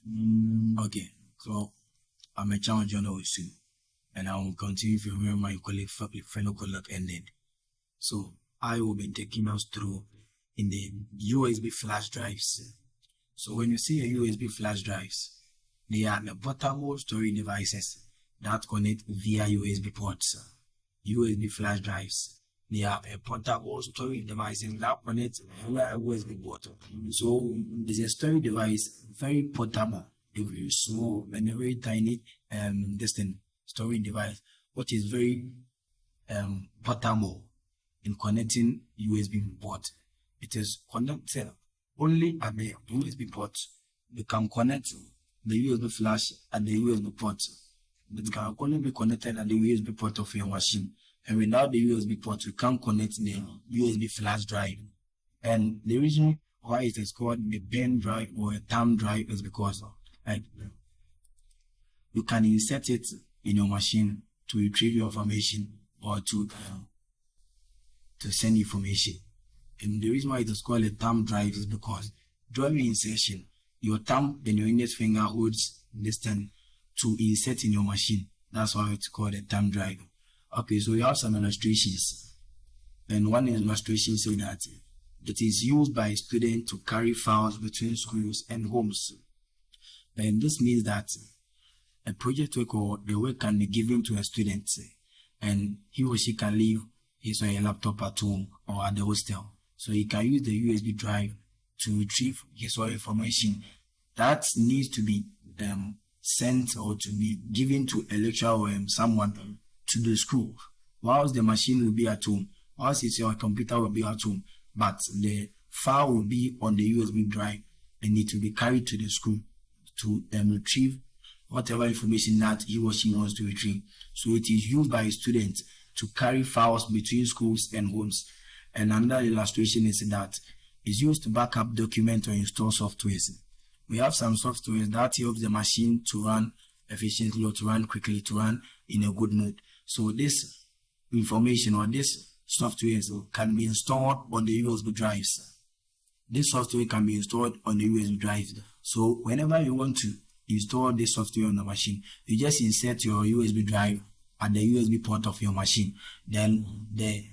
Okay, so I'm a challenge journalist too, and I will continue from where my fellow colleague ended. So I will be taking us through in the USB flash drives. So when you see a USB flash drives, they are the portable storage devices that connect via USB ports. USB flash drives, they are a portable storage devices that connect via USB port. So it's a storage device, very portable, very small and a very tiny distant storage device, which is very portable in connecting USB port. It is connected only at the USB port. You can connect the USB flash at the USB port. It can only be connected at the USB port of your machine. And without the USB port, you can't connect the USB flash drive. And the reason why it is called the pen drive or a thumb drive is because you can insert it in your machine to retrieve your information or to send information. And the reason why it is called a thumb drive is because during insertion, your thumb and your index finger holds this thing to insert in your machine. That's why it's called a thumb drive. Okay, so we have some illustrations. And one illustration says that it is used by students to carry files between schools and homes. And this means that a project work or the work can be given to a student and he or she can leave his or her laptop at home or at the hostel. So he can use the USB drive to retrieve his or her information that needs to be sent or to be given to a lecturer or someone to the school. Whilst the machine will be at home, whilst your computer will be at home, but the file will be on the USB drive and it will be carried to the school to retrieve whatever information that he or she wants to retrieve. So it is used by students to carry files between schools and homes. And another illustration is that it's used to back up, document, or install softwares. We have some softwares that helps the machine to run efficiently or to run quickly, to run in a good mood. So this information or this software can be installed on the USB drives. This software can be installed on the USB drives. So whenever you want to install this software on the machine, you just insert your USB drive at the USB port of your machine. Then the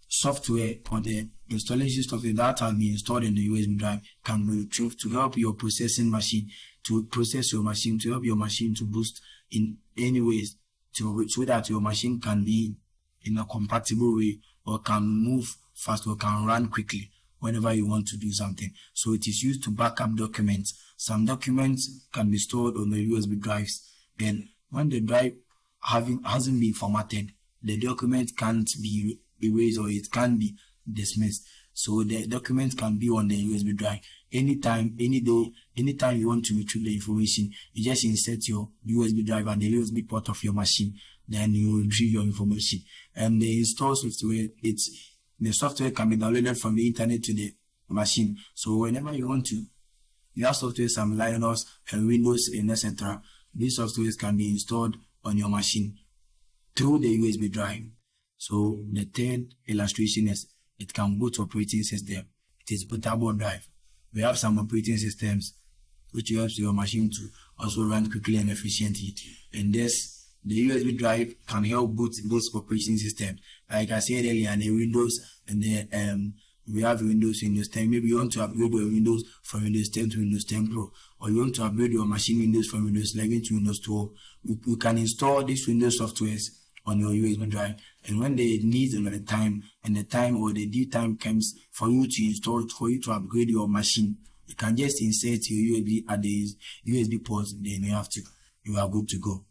software or the installation software that has been installed in the USB drive can be retrieved to help your processing machine to process your machine, to help your machine to boost in any ways, so that your machine can be in a compatible way or can move fast or can run quickly whenever you want to do something. So it is used to back up documents. Some documents can be stored on the USB drives, and when the drive hasn't been formatted, the document can't be erased or it can be dismissed. So the document can be on the USB drive anytime, any day, anytime you want to retrieve the information. You just insert your USB drive at the USB port of your machine, then you retrieve your information. And the install software, the software can be downloaded from the internet to the machine. So whenever you want to, you have software some Linux and Windows and etc. These softwares can be installed on your machine through the USB drive. So the third illustration is it can boot operating system. It is bootable drive. We have some operating systems which helps your machine to also run quickly and efficiently. And this, the USB drive can help boot those operating systems. Like I said earlier, the Windows and the we have Windows 10. Maybe you want to upgrade your Windows from Windows 10 to Windows 10 Pro, or you want to upgrade your machine Windows from Windows 11 to Windows 12. You can install these Windows softwares on your USB drive, and when the need and the time or the due time comes for you to install it, for you to upgrade your machine, you can just insert your USB at the USB port, then you are good to go.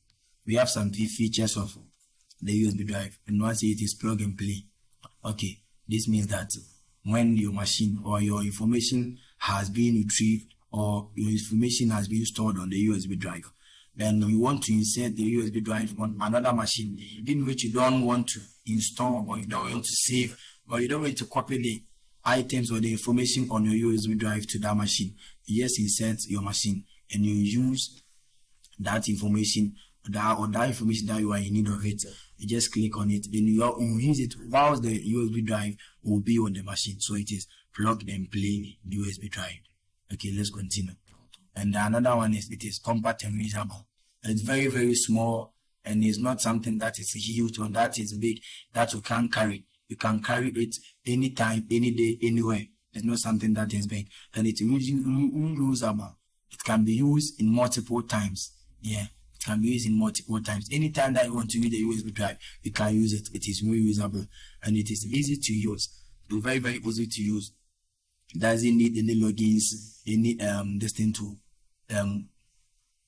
We have some features of the USB drive, and once it is plug and play. Okay, this means that when your machine or your information has been retrieved or your information has been stored on the USB drive, then you want to insert the USB drive on another machine in which you don't want to install or you don't want to save or you don't want to copy the items or the information on your USB drive to that machine. You just insert your machine and you use that information that information that you are in need of it. You just click on it, then you use it whilst the USB drive will be on the machine. So it is plug and play USB drive. Okay, let's continue. And another one is it is compact and reusable. It's very, very small, and it's not something that is huge or that is big that you can't carry. You can carry it anytime, any day, anywhere. It's not something that is big, and it's reusable. It can be used in multiple times. Yeah, it can be used in multiple times. Anytime that you want to use the USB drive, you can use it. It is reusable, and it is easy to use. It's very, very easy to use. It doesn't need any logins, any this thing to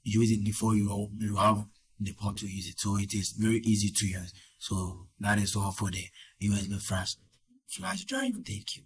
use it before you have the port to use it. So it is very easy to use. So that is all for the USB flash drive. Thank you.